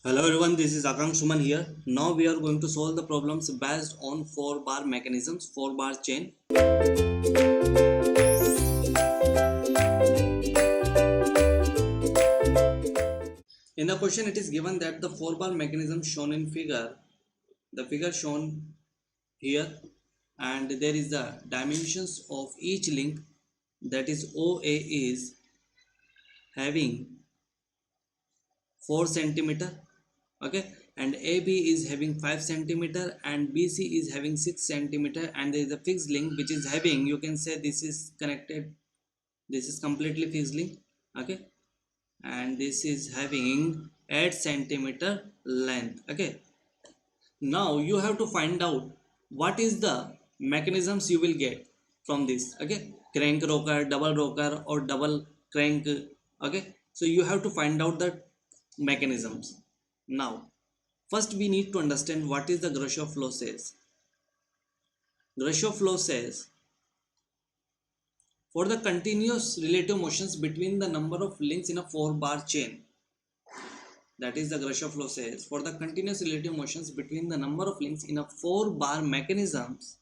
Hello everyone, this is Akang Suman here. Now we are going to solve the problems based on 4 bar mechanisms, 4 bar chain. In the question it is given that the 4 bar mechanism shown in figure, the figure shown here, and there is the dimensions of each link, that is OA is having 4 centimeter, okay, and AB is having 5 centimeter and BC is having 6 centimeter, and there is a fixed link which is having, you can say this is connected, this is completely fixed link, okay, and this is having 8 centimeter length, okay. Now you have to find out what is the mechanisms you will get from this, okay, crank rocker, double rocker or double crank, okay. So you have to find out the mechanisms. Now first we need to understand what is the Grashof law says. Grashof law says for the continuous relative motions between the number of links in a 4 bar chain, that is the Grashof law says for the continuous relative motions between the number of links in a 4 bar mechanisms,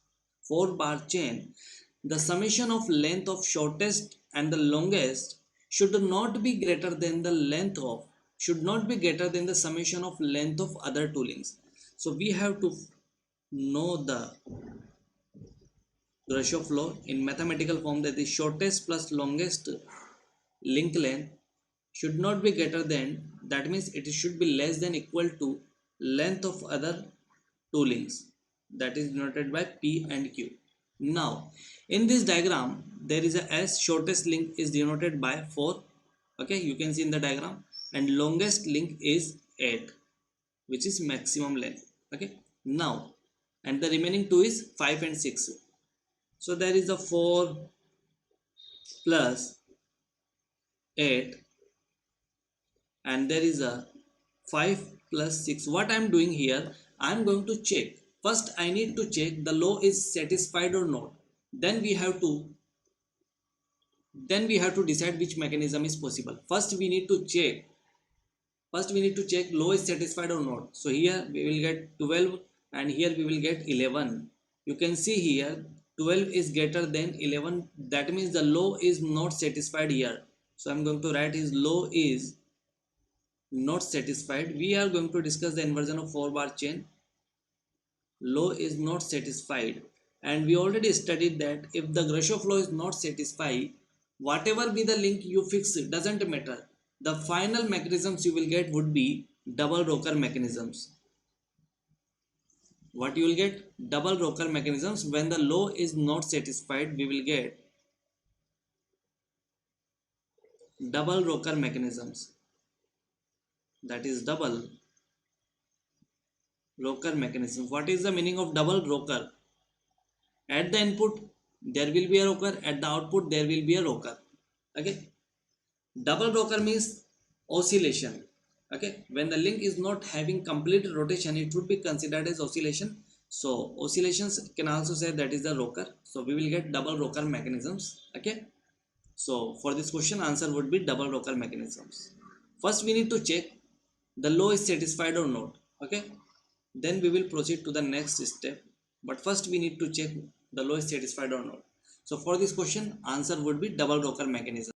4 bar chain, the summation of length of shortest and the longest should not be greater than the length of, should not be greater than the summation of length of other two links. So we have to know the Grashof law in mathematical form, that the shortest plus longest link length should not be greater than, that means it should be less than equal to length of other two links, that is denoted by P and Q. Now in this diagram there is a S, shortest link is denoted by 4, okay, you can see in the diagram, and longest link is 8, which is maximum length, okay. Now and the remaining two is 5 and 6. So there is a 4 plus 8 and there is a 5 plus 6. What I am doing here, I am going to check. First I need to check the law is satisfied or not. Then we have to decide which mechanism is possible. First we need to check law is satisfied or not. So here we will get 12 and here we will get 11. You can see here 12 is greater than 11, that means the law is not satisfied here. So I'm going to write his law is not satisfied. We are going to discuss the inversion of 4 bar chain. Law is not satisfied, and we already studied that if the Grashof law is not satisfied, whatever be the link you fix, it doesn't matter, the final mechanisms you will get would be double rocker mechanisms. What you will get? Double rocker mechanisms. When the law is not satisfied, we will get double rocker mechanisms, that is double rocker mechanism. What is the meaning of double rocker? At the input there will be a rocker, at the output there will be a rocker, okay. Double rocker means oscillation, okay. When the link is not having complete rotation, it would be considered as oscillation. So oscillations can also say that is the rocker. So we will get double rocker mechanisms, okay. So for this question answer would be double rocker mechanisms. First we need to check the law is satisfied or not, okay. Then we will proceed to the next step, but first we need to check the law is satisfied or not. So for this question answer would be double rocker mechanism.